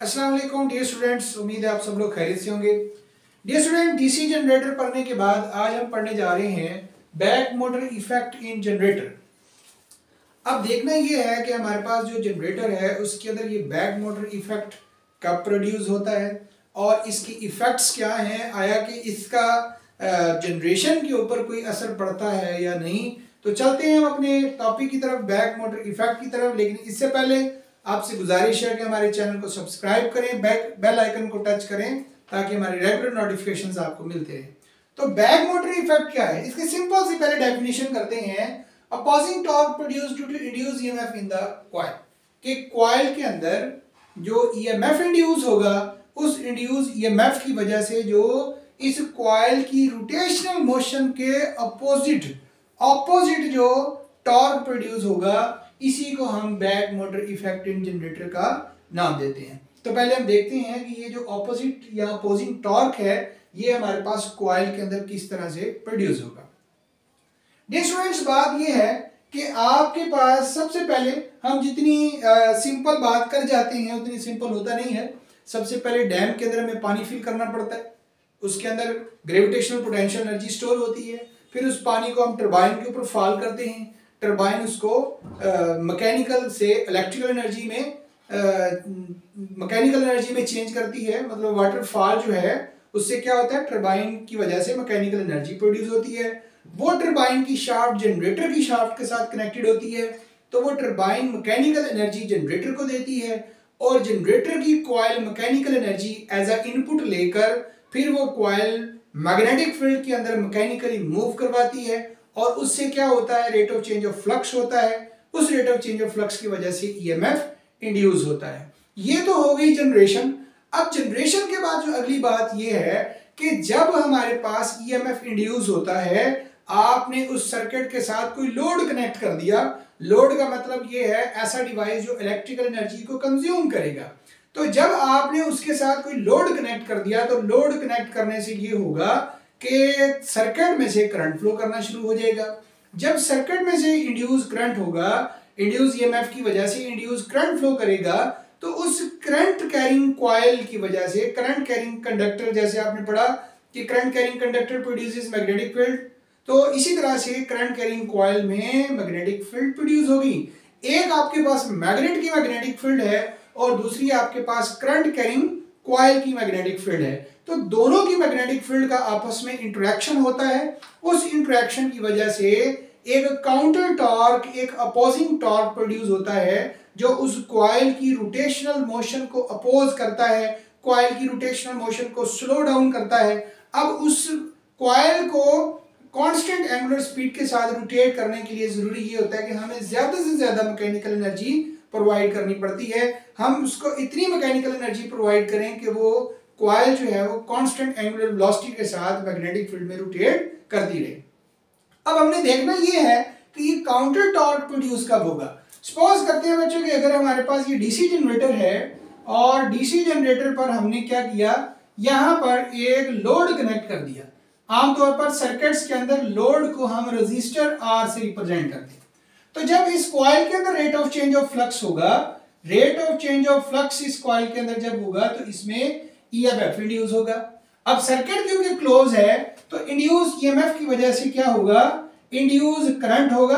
अस्सलाम वालेकुम dear students, उम्मीद है आप सब लोग खैरियत से होंगे। डियर स्टूडेंट, डीसी जनरेटर पढ़ने के बाद आज हम पढ़ने जा रहे हैं back motor effect in generator. अब देखना ये है कि हमारे पास जो जनरेटर है उसके अंदर ये बैक मोटर इफेक्ट कब प्रोड्यूस होता है और इसकी इफेक्ट्स क्या हैं, आया कि इसका जनरेशन के ऊपर कोई असर पड़ता है या नहीं। तो चलते हैं हम अपने टॉपिक की तरफ, बैक मोटर इफेक्ट की तरफ। लेकिन इससे पहले आपसे गुजारिश है कि हमारे चैनल को सब्सक्राइब करें, बेल आइकन को टच करें ताकि हमारे रेगुलर नोटिफिकेशंस आपको मिलते रहें। तो बैक मोटर इफेक्ट क्या है, इसके सिंपल से पहले डेफिनेशन करते हैं। Opposing torque produced due to induce EMF in the coil, कि कॉइल के अंदर जो ईएमएफ इंड्यूस होगा उस इंड्यूस ईएमएफ की वजह से जो इस कॉइल की रोटेशनल मोशन के ऑपोजिट जो टॉर्क प्रोड्यूस होगा, इसी को हम back motor effect in generator का नाम देते हैं। तो पहले हम देखते हैं कि ये जो ऑपोजिट या अपोजिंग टॉर्क है ये हमारे पास कॉइल के अंदर किस तरह से प्रोड्यूस होगा। डियर स्टूडेंट्स, बात ये है कि आपके पास सबसे पहले हम जितनी सिंपल बात कर जाते हैं उतनी सिंपल होता नहीं है। सबसे पहले डैम के अंदर हमें पानी फिल करना पड़ता है, उसके अंदर ग्रेविटेशनल पोटेंशियल एनर्जी स्टोर होती है, फिर उस पानी को हम टरबाइन के ऊपर फॉल करते हैं, टरबाइन उसको मैकेनिकल से इलेक्ट्रिकल एनर्जी में चेंज करती है। मतलब वाटरफॉल जो है उससे क्या होता है, टरबाइन की वजह से मैकेनिकल एनर्जी प्रोड्यूस होती है। वो टरबाइन की शाफ्ट जनरेटर की शाफ्ट के साथ कनेक्टेड होती है, तो वो टरबाइन मैकेनिकल एनर्जी जनरेटर को देती है और जनरेटर की coil mechanical energy as a input लेकर फिर वो कॉइल मैग्नेटिक फील्ड के अंदर मैकेनिकली मूव करवाती है और उससे क्या होता है, rate of change of flux होता है। उस rate of change of flux की वजह से ईएमएफ इंड्यूस होता है। ये तो हो गई जनरेशन। अब जनरेशन के बाद जो अगली बात ये है कि जब हमारे पास ईएमएफ इंड्यूस होता है, आपने उस सर्किट के साथ कोई लोड कनेक्ट कर दिया। लोड का मतलब ये है ऐसा डिवाइस जो इलेक्ट्रिकल एनर्जी को कंज्यूम करेगा। तो जब आपने उसके साथ कोई लोड कनेक्ट कर दिया तो लोड कनेक्ट करने से ये होगा कि सर्किट में से करंट फ्लो करना शुरू हो जाएगा। जब सर्किट में से इंड्यूस करंट होगा, इंड्यूस ईएमएफ की वजह से इंड्यूस करंट फ्लो करेगा, तो उस करंट कैरिंग कॉइल की वजह से करंट कैरिंग कंडक्टर, जैसे आपने पढ़ा कि current carrying conductor produces magnetic field, तो इसी तरह से करंट कैरिंग कॉइल में मैग्नेटिक फील्ड प्रोड्यूस होगी। एक आपके पास मैग्नेट की मैग्नेटिक फील्ड है और दूसरी आपके पास करंट कैरिंग कॉइल की मैग्नेटिक फील्ड है। तो दोनों की मैग्नेटिक फील्ड का आपस में इंटरेक्शन होता है। उस इंटरेक्शन की वजह से एक काउंटर टॉर्क, एक अपोजिंग टॉर्क प्रोड्यूस होता है जो उस कॉइल की रोटेशनल मोशन को अपोज करता है, कॉइल की रोटेशनल मोशन को स्लो डाउन करता है। अब उस कॉइल को कांस्टेंट एंगुलर स्पीड के साथ रोटेट करने के लिए जरूरी ये होता है कि हमें ज्यादा से ज्यादा मैकेनिकल एनर्जी प्रोवाइड करनी पड़ती है। हम उसको इतनी मैकेनिकल एनर्जी प्रोवाइड करें कि वो कॉइल जो है वो कांस्टेंट एंगुलर वेलोसिटी के साथ मैग्नेटिक फील्ड में रोटेट करती रहे। अब हमने देखना ये है कि ये काउंटर टॉर्क प्रोड्यूस कब होगा। सपोज करते हैं बच्चों कि अगर हमारे पास ये डीसी जनरेटर है और डीसी जनरेटर पर हमने क्या किया, यहाँ पर एक लोड कनेक्ट कर दिया। आमतौर पर सर्किट्स के अंदर लोड को हम रेजिस्टर आर से रिप्रेजेंट करते हैं। तो जब इस कॉइल के अंदर rate of change of flux होगा, rate of change of flux इस कॉइल के अंदर जब होगा तो इसमें ईएमएफ इंड्यूस होगा। अब सर्किट क्योंकि क्लोज है तो इंड्यूस ईएमएफ की वजह से क्या होगा, इंड्यूस करंट होगा,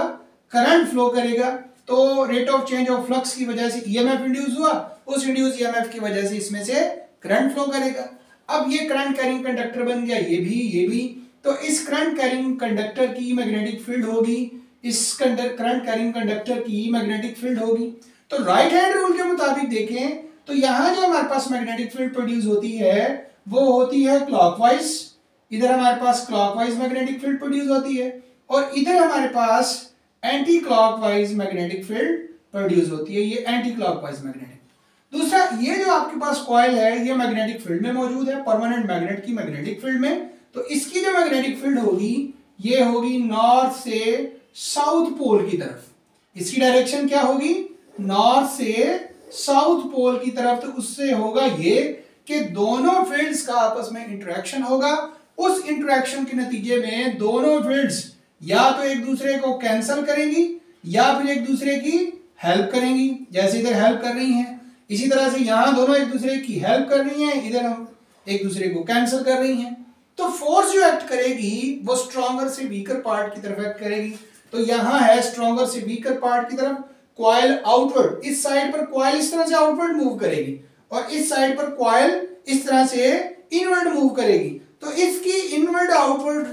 करंट फ्लो करेगा। तो rate of change of flux की वजह से ईएमएफ इंड्यूस हुआ, उस इंड्यूस ईएमएफ की वजह से इसमें से करंट फ्लो करेगा। अब ये करंट कैरिंग कंडक्टर बन गया, ये भी। तो इस करंट कैरिंग कंडक्टर की मैग्नेटिक फील्ड होगी, इस करंट कैरिंग कंडक्टर की मैग्नेटिक फील्ड होगी। तो राइट हैंड रूल के मुताबिक देखें तो यहाँ जो हमारे पास मैग्नेटिक फील्ड प्रोड्यूस होती है वो होती है क्लॉकवाइज। इधर हमारे पास क्लॉकवाइज मैग्नेटिक फील्ड प्रोड्यूस होती है और इधर हमारे पास anti clockwise magnetic field produce होती है, ये एंटी क्लॉकवाइज मैग्नेटिक। दूसरा, ये जो आपके पास कॉइल है ये मैग्नेटिक फील्ड में मौजूद है, परमानेंट मैग्नेट की मैग्नेटिक फील्ड में। तो इसकी जो मैग्नेटिक फील्ड होगी ये होगी नॉर्थ से साउथ पोल की तरफ। इसकी डायरेक्शन क्या होगी, नॉर्थ से साउथ पोल की तरफ। तो उससे होगा ये कि दोनों फील्ड्स का आपस में इंटरेक्शन होगा। उस इंटरेक्शन के नतीजे में दोनों फील्ड्स या तो एक दूसरे को कैंसिल करेंगी या फिर एक दूसरे की हेल्प करेंगी। जैसे इधर हेल्प कर रही हैं, इसी तरह से यहाँ दोनों एक दूसरे की हेल्प कर रही हैं, इधर हम एक दूसरे को कैंसिल कर रही हैं। तो फोर्स जो एक्ट करेगी वो स्ट्रॉन्गर से वीकर पार्ट की तरफ एक्ट करेगी। तो यहाँ है स्ट्रॉन्गर से वीकर पार्ट की तरफ, कॉइल आउटवर्ड, इस साइड पर कॉइल इस तरह से आउटवर्ड मूव करेगी और इस साइड पर कॉइल इस तरह से इनवर्ड मूव करेगी। तो इसकी इनवर्ड आउटवर्ड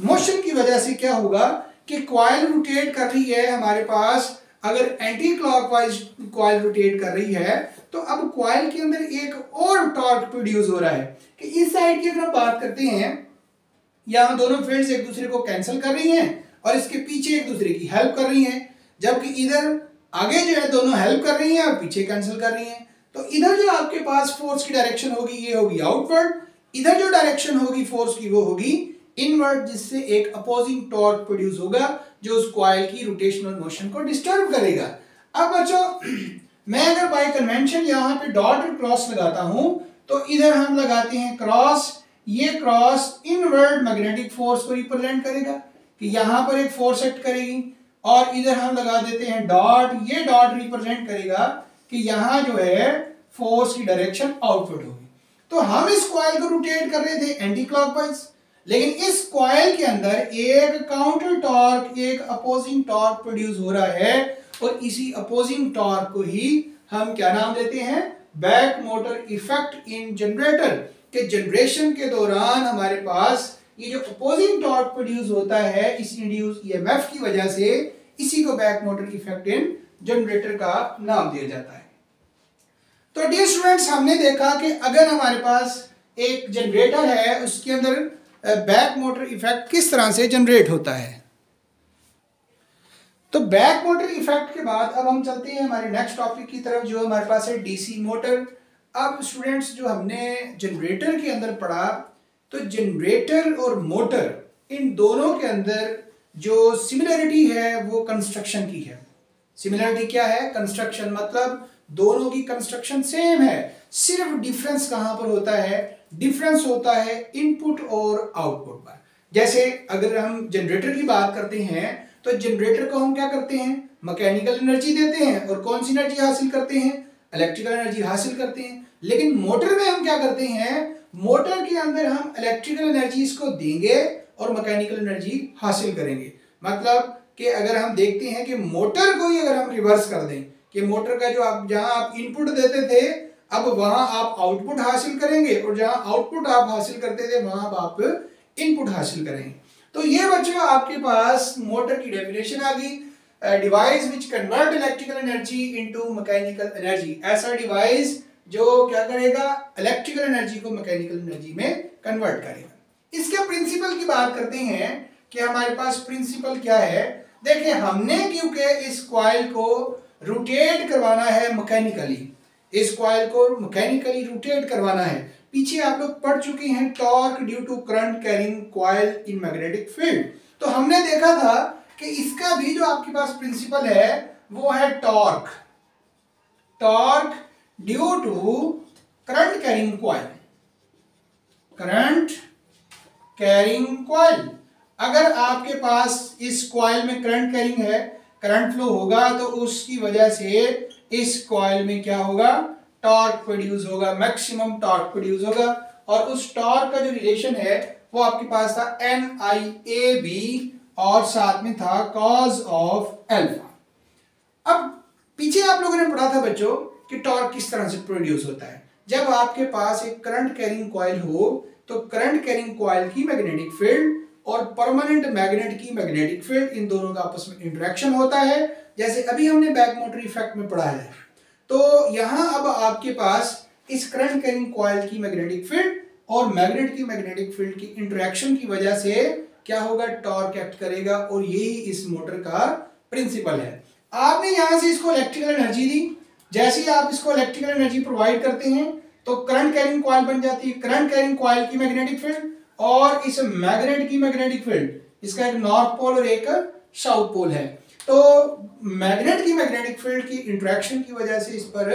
मोशन की वजह से क्या होगा कि कॉइल रोटेट कर रही है हमारे पास, अगर एंटी क्लॉकवाइज कॉइल रोटेट कर रही है तो अब कॉइल के अंदर एक और टॉर्क प्रोड्यूस हो रहा है कि इस साइड की अगर बात करते हैं, यहां दोनों फील्ड्स एक दूसरे को कैंसिल कर रही हैं और इसके पीछे एक दूसरे की हेल्प कर रही हैं, जबकि इधर आगे जो है दोनों हेल्प कर रही हैं और पीछे कैंसिल कर रही हैं। तो इधर जो आपके पास फोर्स की डायरेक्शन होगी ये होगी आउटवर्ड, इधर जो डायरेक्शन होगी फोर्स की वो होगी इनवर्ड, जिससे एक अपोजिंग टॉर्क प्रोड्यूस होगा जो उस कॉइल की रोटेशनल मोशन को डिस्टर्ब करेगा। अब बच्चों मैं अगर बाय कन्वेंशन यहाँ पे डॉट और क्रॉस लगाता हूं तो इधर हम लगाते हैं क्रॉस, ये क्रॉस इनवर्ड मैग्नेटिक फोर्स को रिप्रेजेंट करेगा कि यहाँ पर एक फोर्स एक्ट करेगी, और इधर हम लगा देते हैं डॉट, ये डॉट रिप्रेजेंट करेगा कि यहाँ जो है फोर्स की डायरेक्शन आउटवर्ड होगी। तो हम इस कॉइल को रोटेट कर रहे थे एंटी क्लॉकवाइज, लेकिन इस कॉइल के अंदर एक काउंटर टॉर्क, एक अपोजिंग टॉर्क प्रोड्यूस हो रहा है और इसी अपोजिंग टॉर्क को ही हम क्या नाम देते हैं, back motor effect in generator. के जनरेशन के दौरान हमारे पास ये जो अपोजिंग टॉर्क प्रोड्यूस होता है इस इंड्यूस ईएमएफ की वजह से, इसी को back motor effect in generator का नाम दिया जाता है। तो डियर स्टूडेंट्स, हमने देखा कि अगर हमारे पास एक जनरेटर है उसके अंदर बैक मोटर इफेक्ट किस तरह से जनरेट होता है। तो बैक मोटर इफेक्ट के बाद अब हम चलते हैं हमारे नेक्स्ट टॉपिक की तरफ जो हमारे पास है डीसी मोटर। अब स्टूडेंट्स जो हमने जनरेटर के अंदर पढ़ा, तो जनरेटर और मोटर इन दोनों के अंदर जो सिमिलरिटी है वो कंस्ट्रक्शन की है। सिमिलरिटी क्या है, कंस्ट्रक्शन, मतलब दोनों की कंस्ट्रक्शन सेम है, सिर्फ डिफरेंस कहां पर होता है, डिफरेंस होता है इनपुट और आउटपुट पर। जैसे अगर हम जनरेटर की बात करते हैं तो जनरेटर को हम क्या करते हैं, मैकेनिकल एनर्जी देते हैं और कौन सी एनर्जी हासिल करते हैं, इलेक्ट्रिकल एनर्जी हासिल करते हैं। लेकिन मोटर में हम क्या करते हैं, मोटर के अंदर हम इलेक्ट्रिकल एनर्जी को देंगे और मैकेनिकल एनर्जी हासिल करेंगे। मतलब कि अगर हम देखते हैं कि मोटर को ही अगर हम रिवर्स कर दें कि मोटर का जो आप जहां आप इनपुट देते थे अब वहां आप आउटपुट हासिल करेंगे और जहां आउटपुट आप हासिल करते थे वहां आप इनपुट हासिल करेंगे। तो ये बच्चों आपके पास मोटर की डेफिनेशन आ गई, device which convert electrical energy into mechanical energy. ऐसा डिवाइस जो क्या करेगा, इलेक्ट्रिकल एनर्जी को मैकेनिकल एनर्जी में कन्वर्ट करेगा। इसके प्रिंसिपल की बात करते हैं कि हमारे पास प्रिंसिपल क्या है। देखिए हमने क्योंकि इस कॉइल को रोटेट करवाना है मैकेनिकली, इस कॉइल को मैकेनिकली रोटेट करवाना है। पीछे आप लोग पढ़ चुके हैं torque due to current carrying coil in magnetic field. तो हमने देखा था कि इसका भी जो आपके पास प्रिंसिपल है वो है torque, torque due to current carrying coil, current carrying coil. अगर आपके पास इस कॉइल में करंट कैरिंग है, करंट फ्लो होगा तो उसकी वजह से इस कॉइल में क्या होगा, टॉर्क प्रोड्यूस होगा, मैक्सिमम टॉर्क प्रोड्यूस होगा। और उस टॉर्क का जो रिलेशन है वो आपके पास था NIAB और साथ में था cos ऑफ अल्फा। अब पीछे आप लोगों ने पढ़ा था बच्चों कि टॉर्क किस तरह से प्रोड्यूस होता है। जब आपके पास एक करंट कैरिंग कॉइल हो तो करंट कैरिंग कॉइल की मैग्नेटिक फील्ड और परमानेंट मैग्नेट की मैग्नेटिक फील्ड, इन दोनों का आपस में इंटरेक्शन होता है, जैसे अभी हमने बैक मोटर इफेक्ट में पढ़ा है। तो यहां अब आपके पास इस करंट कैरिंग कॉइल की मैग्नेटिक फील्ड और मैग्नेट की मैग्नेटिक फील्ड की इंटरेक्शन की वजह से क्या होगा, टॉर्क एक्ट करेगा, और यही इस मोटर का प्रिंसिपल है। आपने यहां से इसको इलेक्ट्रिकल एनर्जी दी, जैसे ही आप इसको इलेक्ट्रिकल एनर्जी प्रोवाइड करते हैं तो करंट कैरिंग कॉइल बन जाती है। करंट कैरिंग कॉइल की मैग्नेटिक फील्ड और इस मैग्नेट की मैग्नेटिक फील्ड, इसका एक नॉर्थ पोल और एक साउथ पोल है। तो मैग्नेट की मैग्नेटिक फील्ड की इंटरेक्शन की वजह से इस पर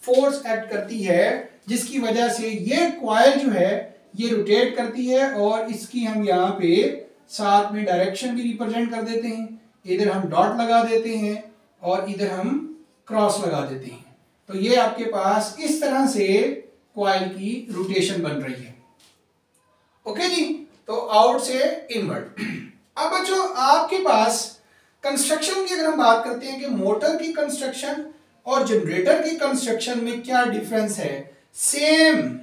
फोर्स एक्ट करती है, जिसकी वजह से ये कॉइल जो है ये रोटेट करती है, और इसकी हम यहाँ पे साथ में डायरेक्शन भी रिप्रेजेंट कर देते हैं। इधर हम डॉट लगा देते हैं और इधर हम क्रॉस लगा देते हैं। तो ये आपके पास इस तरह से कॉइल की रोटेशन बन रही है। ओके जी, तो आउट से इनवर्ड। अब बच्चों आपके पास कंस्ट्रक्शन की अगर हम बात करते हैं कि मोटर की कंस्ट्रक्शन और जनरेटर की कंस्ट्रक्शन में क्या डिफरेंस है, सेम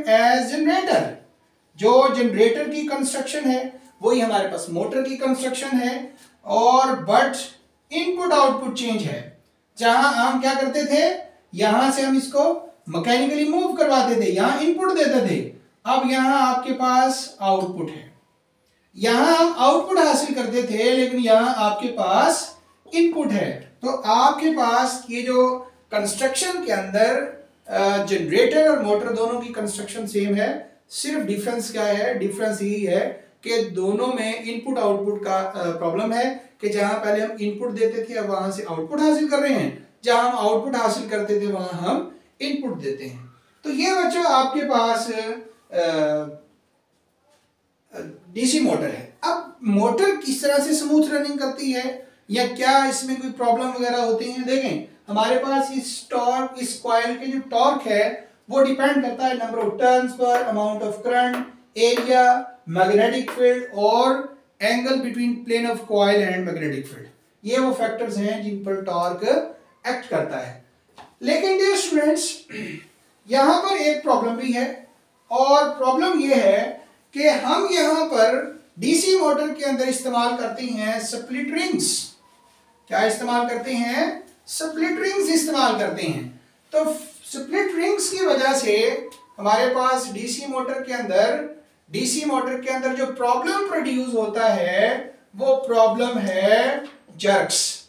एज जनरेटर। जो जनरेटर की कंस्ट्रक्शन है वही हमारे पास मोटर की कंस्ट्रक्शन है, और बट इनपुट आउटपुट चेंज है। जहां हम क्या करते थे, यहां से हम इसको मैकेनिकली मूव करवाते थे, यहां इनपुट देते थे, अब यहां आपके पास आउटपुट है। यहां हम आउटपुट हासिल करते थे लेकिन यहां आपके पास इनपुट है। तो आपके पास ये जो कंस्ट्रक्शन के अंदर जनरेटर और मोटर दोनों की कंस्ट्रक्शन सेम है, सिर्फ डिफरेंस क्या है, डिफरेंस यही है कि दोनों में इनपुट आउटपुट का प्रॉब्लम है कि जहां पहले हम इनपुट देते थे अब वहां से आउटपुट हासिल कर रहे हैं, जहां हम आउटपुट हासिल करते थे वहां हम इनपुट देते हैं। तो ये बच्चों आपके पास डीसी मोटर है। अब मोटर किस तरह से स्मूथ रनिंग करती है या क्या इसमें कोई प्रॉब्लम वगैरह होती है, देखें हमारे पास इस कॉइल के जो टॉर्क है वो डिपेंड करता है नंबर ऑफ टर्न्स पर, amount of current, area, magnetic field और angle between plane of coil and magnetic field. ये वो फैक्टर्स हैं जिन पर टॉर्क एक्ट करता है। लेकिन डियर स्टूडेंट्स यहां पर एक प्रॉब्लम भी है, और प्रॉब्लम ये है कि हम यहां पर डीसी मोटर के अंदर इस्तेमाल करते हैं स्प्लिट रिंग्स। क्या इस्तेमाल करते हैं, स्प्लिट रिंग्स इस्तेमाल करते हैं। तो स्प्लिट रिंग्स की वजह से हमारे पास डीसी मोटर के अंदर जो प्रॉब्लम प्रोड्यूस होता है वो प्रॉब्लम है जर्क्स।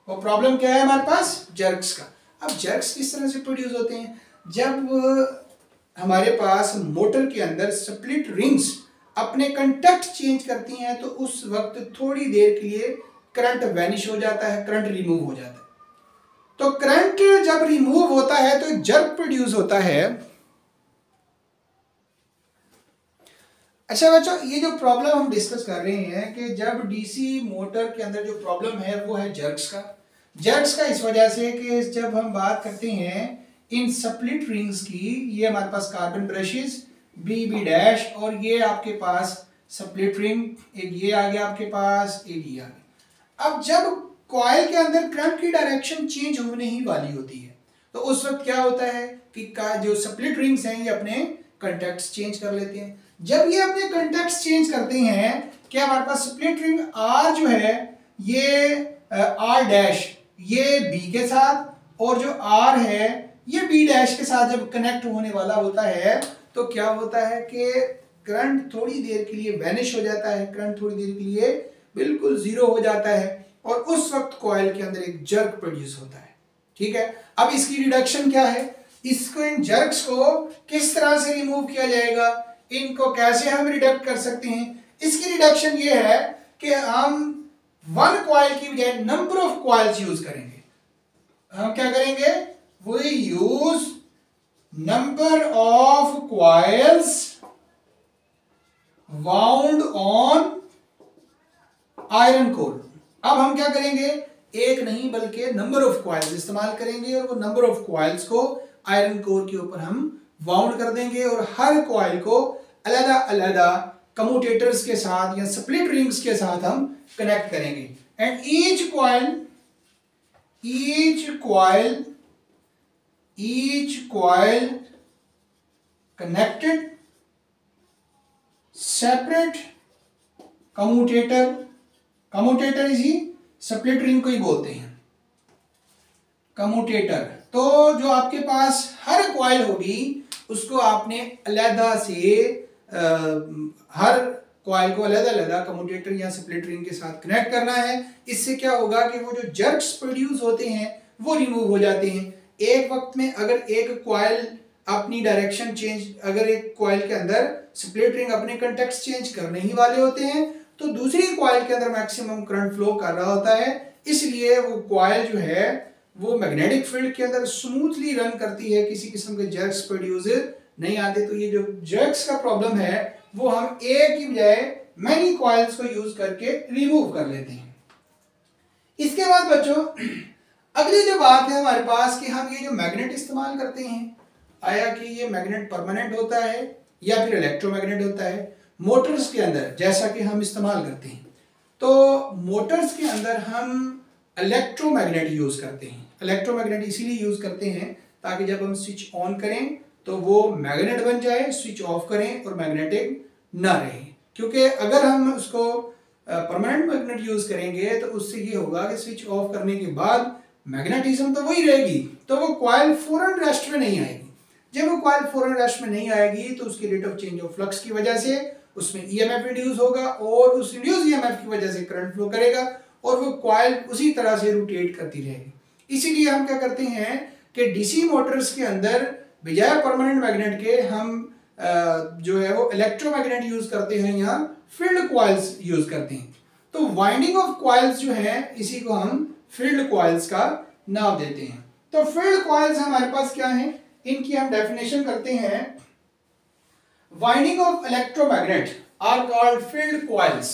वो प्रॉब्लम क्या है हमारे पास, जर्क्स का। अब जर्क्स किस तरह से प्रोड्यूस होते हैं, जब हमारे पास मोटर के अंदर स्प्लिट रिंग्स अपने कंटैक्ट चेंज करती हैं तो उस वक्त थोड़ी देर के लिए करंट वैनिश हो जाता है, करंट रिमूव हो जाता है। तो करंट जब रिमूव होता है तो एक जर्क प्रोड्यूस होता है। अच्छा बच्चों, ये जो प्रॉब्लम हम डिस्कस कर रहे हैं कि जब डीसी मोटर के अंदर जो प्रॉब्लम है वो है जर्क्स का इस वजह से कि जब हम बात करते हैं इन स्प्लिट रिंग्स की, ये हमारे पास कार्बन ब्रशेस बी डैश और ये आपके पास स्प्लिट रिंग, एक ये आ गया आपके पास, एक ये आ गया। अब जब कॉइल के अंदर करंट की डायरेक्शन चेंज होने ही वाली होती है तो उस वक्त क्या होता है कि जो स्प्लिट रिंग्स हैं ये अपने कंटैक्ट्स चेंज कर लेते हैं। जब ये अपने कंटैक्ट्स चेंज करते हैं, क्या हमारे पास स्प्लिट रिंग आर जो है ये आर डैश ये बी के साथ और जो आर है ये बी डैश के साथ जब कनेक्ट होने वाला होता है तो क्या होता है कि करंट थोड़ी देर के लिए वैनिश हो जाता है, करंट थोड़ी देर के लिए बिल्कुल जीरो हो जाता है और उस वक्त कॉइल के अंदर एक जर्क प्रोड्यूस होता है। ठीक है, अब इसकी रिडक्शन क्या है, इसको इन जर्क्स को किस तरह से रिमूव किया जाएगा, इनको कैसे हम रिडक्ट कर सकते हैं। इसकी रिडक्शन ये है कि हम वन कॉइल की बजाय नंबर ऑफ कॉइल्स यूज करेंगे। हम क्या करेंगे, we use number of coils wound on iron core. अब हम क्या करेंगे, एक नहीं बल्कि नंबर ऑफ कॉइल्स इस्तेमाल करेंगे और वो नंबर ऑफ कॉइल्स को आयरन कोर के ऊपर हम वाउंड कर देंगे और हर कॉइल को अलग अलग कम्यूटेटर्स के साथ या स्प्लिट रिंग्स के साथ हम कनेक्ट करेंगे। And each coil connected separate commutator इसी स्प्लिट रिंग को ही बोलते हैं कम्यूटेटर। तो जो आपके पास हर कॉइल होगी उसको आपने अलग से हर कॉइल को अलग अलग कम्यूटेटर या स्प्लिट रिंग के साथ कनेक्ट करना है। इससे क्या होगा कि वो जो जर्क्स प्रोड्यूस होते हैं वो रिमूव हो जाते हैं। एक वक्त में अगर एक कॉइल अपनी डायरेक्शन चेंज, अगर एक कॉइल के अंदर स्प्लिट रिंग अपने कंटैक्ट्स चेंज करने ही वाले होते हैं तो दूसरी कॉइल के अंदर मैक्सिमम करंट फ्लो कर रहा होता है, इसलिए वो कॉइल जो है वो मैग्नेटिक फील्ड के अंदर स्मूथली रन करती है, किसी किस्म के जर्क्स प्रोड्यूस नहीं आते। तो ये जो जर्क्स का प्रॉब्लम है वो हम एक की बजाय मैनी कॉइल्स को यूज करके रिमूव कर लेते हैं। इसके बाद बच्चों अगली जो बात है हमारे पास कि हम ये जो मैग्नेट इस्तेमाल करते हैं, आया कि ये मैग्नेट परमानेंट होता है या फिर इलेक्ट्रोमैग्नेट होता है मोटर्स के अंदर, जैसा कि हम इस्तेमाल करते हैं। तो मोटर्स के अंदर हम इलेक्ट्रोमैग्नेट यूज करते हैं। इलेक्ट्रोमैग्नेट इसीलिए यूज करते हैं ताकि जब हम स्विच ऑन करें तो वो मैग्नेट बन जाए, स्विच ऑफ करें और मैग्नेटिक ना रहे। क्योंकि अगर हम उसको परमानेंट मैग्नेट यूज करेंगे तो उससे ये होगा कि स्विच ऑफ करने के बाद मैग्नेटिज्म तो वही रहेगी, तो वो कॉइल फौरन रेस्ट में नहीं आएगी। जब वो कॉइल फौरन रेस्ट में नहीं आएगी तो उसकी rate of change of flux की वजह से उसमें ईएमएफ इंड्यूस होगा और उस इंड्यूस ईएमएफ की वजह से करंट फ्लो करेगा और वो कॉइल उसी तरह से रोटेट करती रहेगी। इसीलिए हम क्या करते हैं कि डीसी मोटर्स के अंदर बजाय परमानेंट मैग्नेट के हम जो है वो इलेक्ट्रोमैग्नेट यूज करते हैं या फील्ड कॉइल्स यूज करते हैं। तो वाइंडिंग ऑफ कॉइल्स जो है इसी को हम फील्ड कॉइल्स का नाम देते हैं। तो फील्ड कॉइल्स हमारे पास क्या है, इनकी हम डेफिनेशन करते हैं। Winding of electromagnet are called field coils.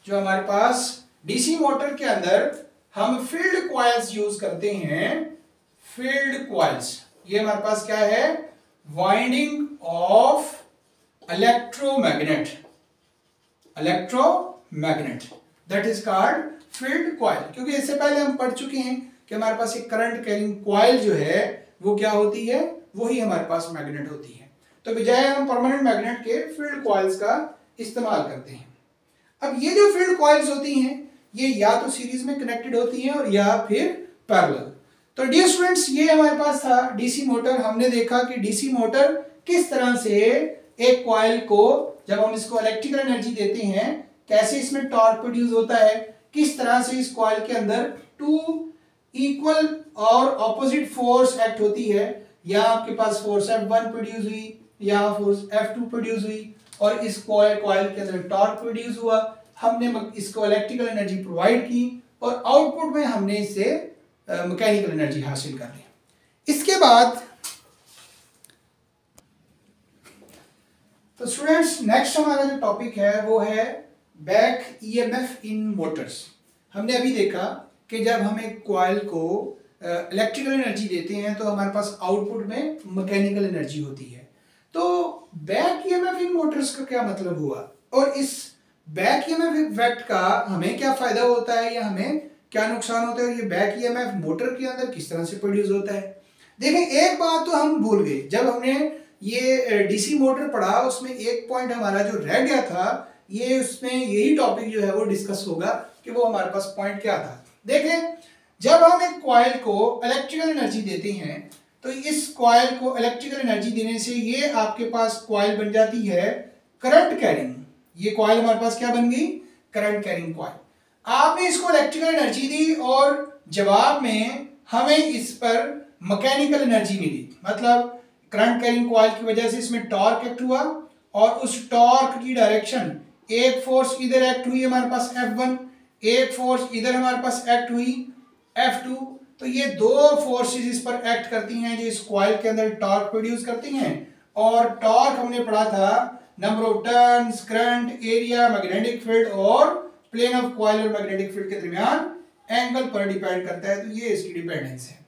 जो हमारे पास डीसी मोटर के अंदर हम फील्ड कॉइल्स यूज करते हैं, फील्ड कॉइल्स, ये हमारे पास क्या है, winding of electromagnet, electromagnet that is called field coil. क्योंकि इससे पहले हम पढ़ चुके हैं कि हमारे पास एक करंट कैरिंग कॉइल जो है वो क्या होती है, वही हमारे पास मैग्नेट होती है। तो बजाय हम परमानेंट मैग्नेट के फील्ड कॉइल्स का इस्तेमाल करते हैं। अब ये जो फील्ड कॉइल्स होती हैं ये या तो सीरीज में कनेक्टेड होती हैं और या फिर पैरेलल। तो डियर स्टूडेंट्स, ये हमारे पास था डीसी मोटर। हमने देखा कि डीसी मोटर किस तरह से एक कॉइल को जब हम इसको इलेक्ट्रिकल एनर्जी देते हैं कैसे इसमें टॉर्क प्रोड्यूस होता है, किस तरह से इस कॉइल के अंदर टू इक्वल और ऑपोजिट फोर्स एक्ट होती है। यहाँ आपके पास फोर्स F1 प्रोड्यूस हुई, यहाँ फोर्स F2 प्रोड्यूस हुई और इस कॉइल के अंदर टॉर्क प्रोड्यूस हुआ। हमने इसको इलेक्ट्रिकल एनर्जी प्रोवाइड की और आउटपुट में हमने इससे मैकेनिकल एनर्जी हासिल कर ली। इसके बाद तो स्टूडेंट्स नेक्स्ट हमारा जो टॉपिक है वो है बैक ईएमएफ इन मोटर्स। हमने अभी देखा कि जब हम एक कॉइल को इलेक्ट्रिकल एनर्जी देते हैं तो हमारे पास आउटपुट में मैकेनिकल एनर्जी होती है। तो बैक ईएमएफ इन मोटर्स का क्या मतलब हुआ और इस बैक ईएमएफ इफेक्ट का हमें क्या फायदा होता है या हमें क्या नुकसान होता है, ये बैक ईएमएफ मोटर के अंदर किस तरह से प्रोड्यूस होता है। देखें, एक बात तो हम भूल गए, जब हमने ये डीसी मोटर पढ़ा उसमें एक पॉइंट हमारा जो रह गया था, ये उसमें यही टॉपिक जो है वो डिस्कस होगा कि वो हमारे पास पॉइंट क्या था। देखें, जब हम एक कॉइल को इलेक्ट्रिकल एनर्जी देते हैं तो इस कॉइल को इलेक्ट्रिकल एनर्जी देने से ये आपके पास कॉइल बन जाती है करंट कैरिंग। ये कॉइल हमारे पास क्या बन गई, करंट कैरिंग कॉइल। आपने इसको इलेक्ट्रिकल एनर्जी दी और जवाब में हमें इस पर मैकेनिकल एनर्जी मिली, मतलब करंट कैरिंग कॉइल की वजह से इसमें टॉर्क एक्ट हुआ और उस टॉर्क की डायरेक्शन, एक फोर्स इधर एक्ट हुई हमारे पास F1, एक फोर्स इधर हमारे पास एक्ट हुई F2। तो ये दो फोर्सेस इस पर एक्ट करती हैं जो इस कॉइल के अंदर टॉर्क प्रोड्यूस करती हैं। और टॉर्क हमने पढ़ा था number of turns, current, area, magnetic field और प्लेन ऑफ कॉइल और मैग्नेटिक फील्ड के दरमियान एंगल पर डिपेंड करता है। तो ये इसकी डिपेंडेंस है।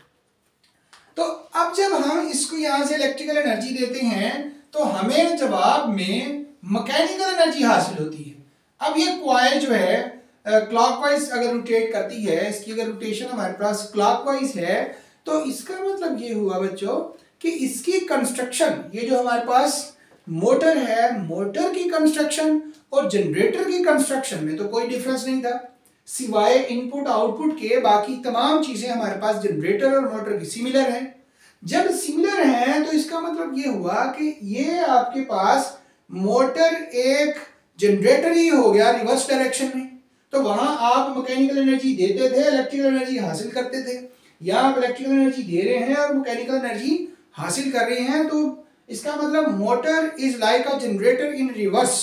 तो अब जब हम इसको यहां से इलेक्ट्रिकल एनर्जी देते हैं तो हमें जवाब में मैकेनिकल एनर्जी हासिल होती है। अब ये कॉइल जो है क्लॉकवाइज अगर रोटेट करती है, इसकी अगर रोटेशन हमारे पास क्लॉकवाइज है तो इसका मतलब ये हुआ बच्चों कि इसकी कंस्ट्रक्शन, ये जो हमारे पास मोटर है, मोटर की कंस्ट्रक्शन और जनरेटर की कंस्ट्रक्शन में तो कोई डिफरेंस नहीं था, सिवाय इनपुट आउटपुट के बाकी तमाम चीजें हमारे पास जनरेटर और मोटर की सिमिलर हैं। जब सिमिलर हैं तो इसका मतलब ये हुआ कि ये आपके पास मोटर एक जनरेटर ही हो गया रिवर्स डायरेक्शन में। तो वहां आप मैकेनिकल एनर्जी देते थे, इलेक्ट्रिकल एनर्जी हासिल करते थे। यहाँ आप इलेक्ट्रिकल एनर्जी दे रहे हैं और मैकेनिकल एनर्जी हासिल कर रहे हैं। तो इसका मतलब motor is like a generator in reverse.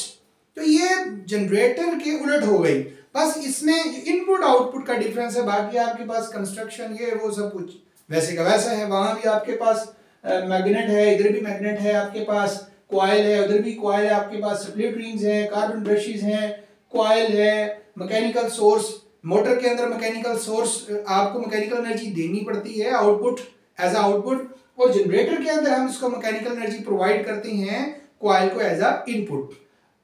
तो ये जनरेटर के उलट हो गई, बस इसमें इनपुट आउटपुट का डिफरेंस है। बाकी आपके पास कंस्ट्रक्शन ये वो सब कुछ वैसे का वैसा है। वहां भी आपके पास मैग्नेट है, इधर भी मैग्नेट है, आपके पास कॉइल है, उधर भी कॉइल है, आपके पास स्प्लिट रिंग्स हैं, कार्बन ब्रशेस हैं, कॉइल है, मैकेनिकल सोर्स मोटर के अंदर मैकेनिकल सोर्स, आपको मैकेनिकल एनर्जी देनी पड़ती है आउटपुट, एज अ आउटपुट, और जनरेटर के अंदर हम इसको मैकेनिकल एनर्जी प्रोवाइड करते हैं कॉइल को एज अ इनपुट।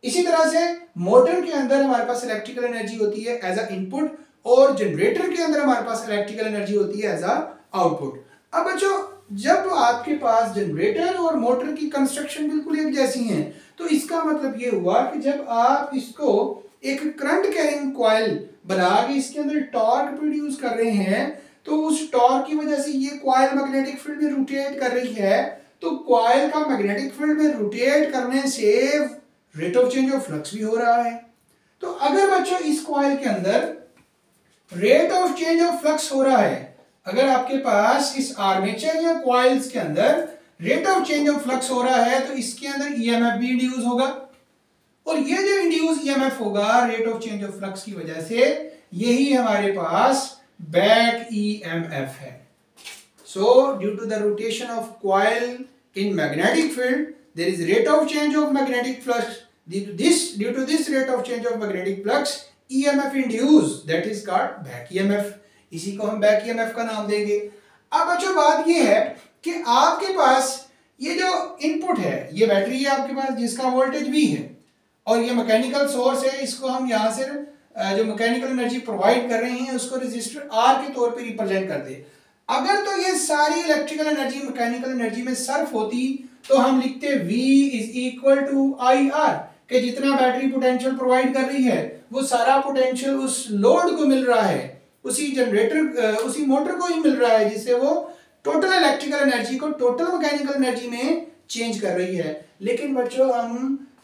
इसी तरह से मोटर के अंदर हमारे पास इलेक्ट्रिकल एनर्जी होती है एज अ इनपुट, और जनरेटर के अंदर हमारे पास इलेक्ट्रिकल एनर्जी होती है एज अ आउटपुट। अब बच्चों, जब आपके पास जनरेटर और मोटर की कंस्ट्रक्शन बिल्कुल एक जैसी है, तो इसका मतलब ये हुआ कि जब आप इसको एक करंट कैरिंग कॉइल बना के इसके अंदर टॉर्क प्रोड्यूस कर रहे हैं, तो उस टॉर्क की वजह से ये कॉइल मैग्नेटिक फील्ड में रोटेट कर रही है, तो कॉइल का मैग्नेटिक फील्ड में रोटेट करने से rate of change of flux भी हो रहा है। तो अगर बच्चों इस कॉइल के अंदर rate of change of flux हो रहा है, अगर आपके पास इस आर्मेचर या कॉइल्स के अंदर rate of change of flux हो रहा है, तो इसके अंदर ईएमएफ भी इंड्यूस होगा, और ये जो इंड्यूस ईएमएफ होगा rate of change of flux की वजह से, यही हमारे पास बैक ईएमएफ है। So due to the rotation of coil in magnetic field, there is rate of change of magnetic flux. Due to this rate of change of magnetic flux, EMF induced, that is called back EMF. इसी को हम back EMF का नाम देंगे। अब बच्चों बात ये है कि आपके पास ये जो इनपुट है, ये बैटरी है आपके पास जिसका वोल्टेज V है, और ये मैकेनिकल सोर्स है, इसको हम यहाँ से जो मैकेनिकल एनर्जी प्रोवाइड कर रहे हैं उसको रेजिस्टर R के तौर पे रिप्रेजेंट कर दे। अगर तो ये सारी इलेक्ट्रिकल एनर्जी मैकेनिकल एनर्जी में सर्फ होती, तो हम लिखते V is equal to IR, कि जितना बैटरी पोटेंशियल प्रोवाइड कर रही है वो सारा पोटेंशियल उस लोड को मिल रहा है, उसी जनरेटर उसी मोटर को ही मिल रहा है, जिससे वो टोटल इलेक्ट्रिकल एनर्जी को टोटल मैकेनिकल एनर्जी में चेंज कर रही है। लेकिन बच्चों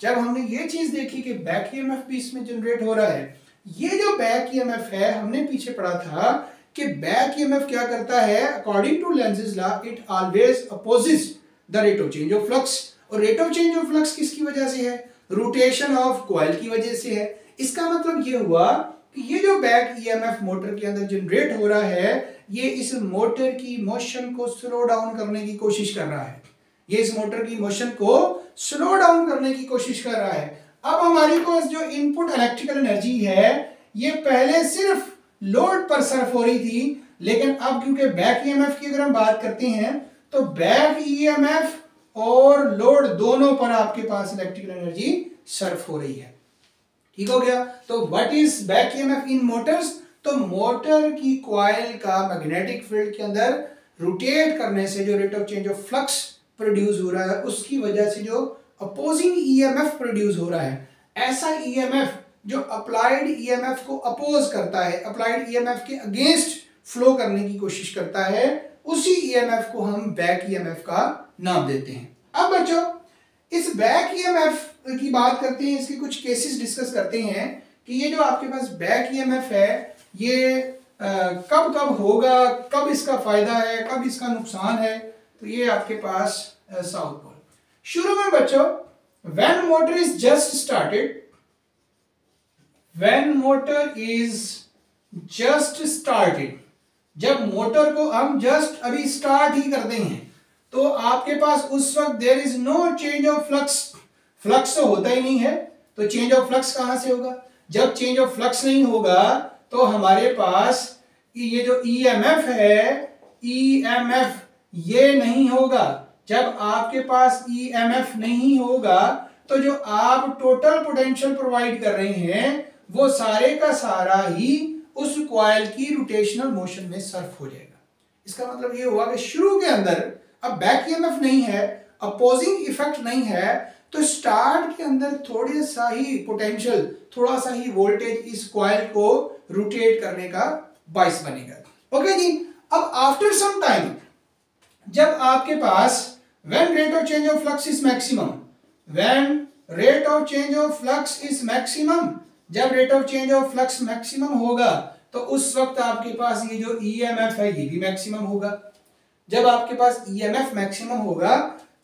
जब हमने ये चीज देखी कि बैक ईएमएफ भी इसमें जनरेट हो रहा है, ये जो बैक ईएमएफ है हमने पीछे पढ़ा था कि बैक ईएमएफ क्या करता है, according to Lenz's law it always opposes the rate of change of flux. और rate of change of flux किसकी वजह से है? रोटेशन ऑफ कॉइल की वजह से है। इसका मतलब ये हुआ कि ये जो बैक ईएमएफ मोटर के अंदर जनरेट हो रहा है, ये इस मोटर की मोशन को स्लो डाउन करने की कोशिश कर रहा है, ये इस मोटर की मोशन को स्लो डाउन करने की कोशिश कर रहा है। अब हमारे पास जो इनपुट इलेक्ट्रिकल एनर्जी है, ये पहले सिर्फ लोड पर सर्फ हो रही थी, लेकिन अब क्योंकि बैक ईएमएफ की अगर हम बात करते हैं, तो बैक ईएमएफ और लोड दोनों पर आपके पास इलेक्ट्रिकल एनर्जी सर्फ हो रही है। ठीक हो गया। तो what is back EMF in Motors? तो मोटर की कॉइल का मैग्नेटिक फील्ड के अंदर रोटेट करने से जो rate of change of flux produce हो रहा है, उसकी वजह से जो अपोजिंग ईएमएफ प्रोड्यूस हो रहा है, ऐसा ईएमएफ जो अप्लाइड ईएमएफ को अपोज करता है, अप्लाइड ईएमएफ के अगेंस्ट फ्लो करने की कोशिश करता है, उसी ईएमएफ को हम बैक ईएमएफ का नाम देते हैं। अब बच्चों इस बैक ईएमएफ की बात करते हैं, इसके कुछ केसेस डिस्कस करते हैं कि ये जो आपके पास बैक ईएमएफ है, ये कब कब होगा, कब इसका फायदा है, कब इसका नुकसान है। तो ये आपके पास साउथ पोल। शुरू में बच्चों when motor is just started, when motor is just started, जब मोटर को हम जस्ट अभी स्टार्ट ही करते हैं, तो आपके पास उस वक्त there is no change of flux, flux तो होता ही नहीं है, तो चेंज ऑफ फ्लक्स कहां से होगा? जब चेंज ऑफ फ्लक्स नहीं होगा तो हमारे पास ये जो ईएमएफ है, ईएमएफ ये नहीं होगा। जब आपके पास ईएमएफ नहीं होगा तो जो आप टोटल पोटेंशियल प्रोवाइड कर रहे हैं वो सारे का सारा ही उस कॉइल की रोटेशनल मोशन में सर्फ हो जाएगा। इसका मतलब ये हुआ कि शुरू के अंदर अब बैक ईएमएफ नहीं है, अपोजिंग इफेक्ट नहीं है, तो स्टार्ट के अंदर थोड़ा सा ही पोटेंशियल, थोड़ा सा ही वोल्टेज इस कॉइल को रोटेट करने का बाइस बनेगा। ओके जी। अब आफ्टर सम टाइम जब आपके पास when rate of change of flux is maximum, when rate of change of flux is maximum, जब rate of change of flux maximum होगा तो उस वक्त आपके पास ये जो ईएमएफ है ये भी मैक्सिमम होगा। जब आपके पास ईएमएफ मैक्सिमम होगा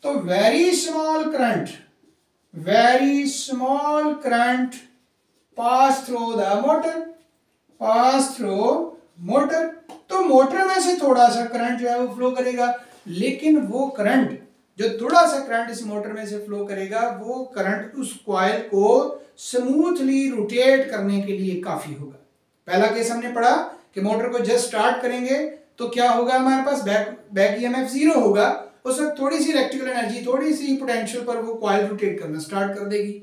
तो very small current pass through the motor, pass through motor. तो मोटर में से थोड़ा सा करंट जो है वो फ्लो करेगा, लेकिन वो करंट जो थोड़ा सा करंट इस मोटर में से फ्लो करेगा, वो करंट उस कॉइल को स्मूथली रोटेट करने के लिए काफी होगा। पहला केस हमने पढ़ा कि मोटर को जस्ट स्टार्ट करेंगे तो क्या होगा, हमारे पास बैक ईएमएफ जीरो होगा, उस वक्त थोड़ी सी इलेक्ट्रिकल एनर्जी, थोड़ी सी पोटेंशियल पर वो कॉइल रोटेट करना स्टार्ट कर देगी।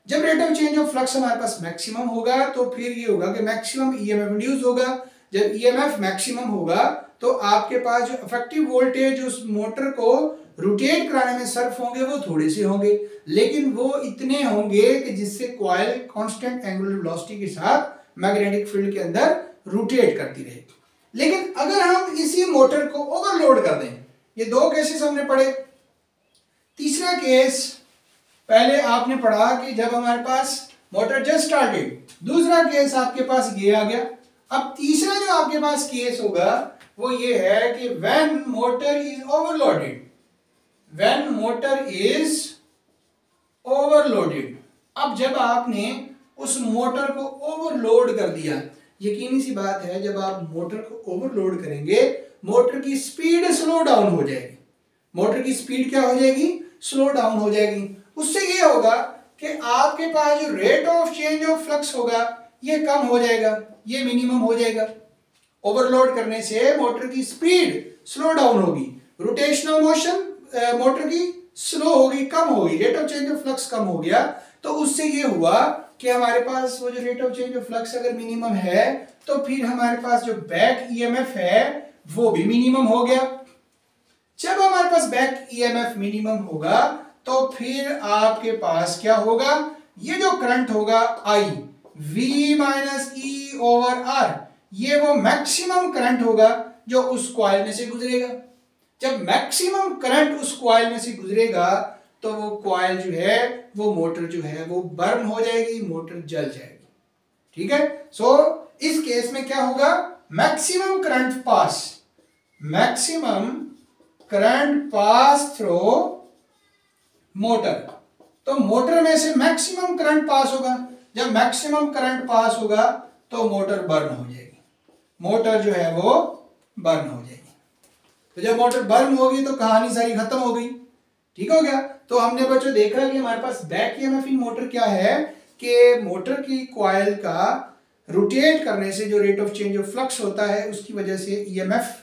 जब rate of change of flux हमारे पास मैक्सिमम होगा तो फिर ये होगा कि मैक्सिमम ईएमएफ इंड्यूस होगा। जब ईएमएफ मैक्सिमम होगा तो आपके पास जो इफेक्टिव वोल्टेज उस मोटर को रोटेट कराने में सर्फ होंगे वो थोड़े से होंगे, लेकिन वो इतने होंगे कि जिससे कॉइल कांस्टेंट एंगुलर वेलोसिटी के साथ मैग्नेटिक फील्ड के अंदर रोटेट करती रहे। लेकिन अगर हम इसी मोटर को ओवरलोड कर दें, ये दो केसेस हमने पढ़े। तीसरा केस पहले आपने पढ़ा कि जब हमारे पास मोटर जस्ट स्टार्टेड, दूसरा केस आपके पास ये आ गया। अब तीसरा जो आपके पास केस होगा वो ये है कि when motor is overloaded, when motor is overloaded. अब जब आपने उस मोटर को ओवरलोड कर दिया, यकीनी सी बात है जब आप मोटर को ओवरलोड करेंगे मोटर की स्पीड स्लो डाउन हो जाएगी। मोटर की स्पीड क्या हो जाएगी, स्लो डाउन हो जाएगी। उससे ये होगा कि आपके पास जो rate of change of flux होगा ये कम हो जाएगा, ये मिनिमम हो जाएगा। ओवरलोड करने से मोटर की स्पीड स्लो डाउन होगी, रोटेशनल मोशन मोटर की स्लो होगी, कम होगी, rate of change of flux कम हो गया। तो उससे ये हुआ कि हमारे पास वो जो rate of change of flux अगर मिनिमम है तो फिर हमारे पास जो बैक ईएमएफ है वो भी मिनिमम हो गया। जब हमारे पास बैक ईएमएफ मिनिमम होगा तो फिर आपके पास क्या होगा, ये जो करंट होगा I V minus E over R, ये वो मैक्सिमम करंट होगा जो उस कॉइल में से गुजरेगा। जब मैक्सिमम करंट उस कॉइल में से गुजरेगा तो वो कॉइल जो है, वो मोटर जो है वो बर्न हो जाएगी, मोटर जल जाएगी। ठीक है। सो इस केस में क्या होगा, maximum current pass, maximum current pass through motor. तो मोटर में से मैक्सिमम करंट पास होगा, जब मैक्सिमम करंट पास होगा तो मोटर बर्न हो जाएगी, मोटर जो है वो बर्न हो जाएगी। तो जब मोटर बर्न होगी तो कहानी सारी खत्म हो गई। ठीक हो गया। तो हमने बच्चों देखा कि हमारे पास बैक ईएमएफ इन मोटर क्या है कि मोटर की कॉइल का रोटेट करने से जो rate of change of flux होता है उसकी वजह से ईएमएफ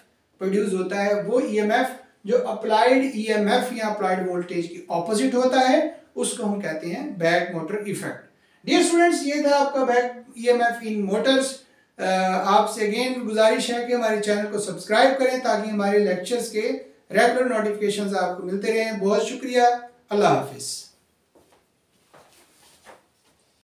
प्रोड्यूस होता है। वो ईएमएफ जो अप्लाइड ईएमएफ या अप्लाइड वोल्टेज की ऑपोजिट होता है उसको हम कहते हैं back motor effect. Dear students, ये था आपका बैक ईएमएफ इन मोटर्स। आपसे अगेन गुजारिश है कि हमारे चैनल को सब्सक्राइब करें ताकि हमारे लेक्चर्स के रेगुलर नोटिफिकेशंस आपको मिलते रहें। बहुत शुक्रिया। अल्लाह हाफिज।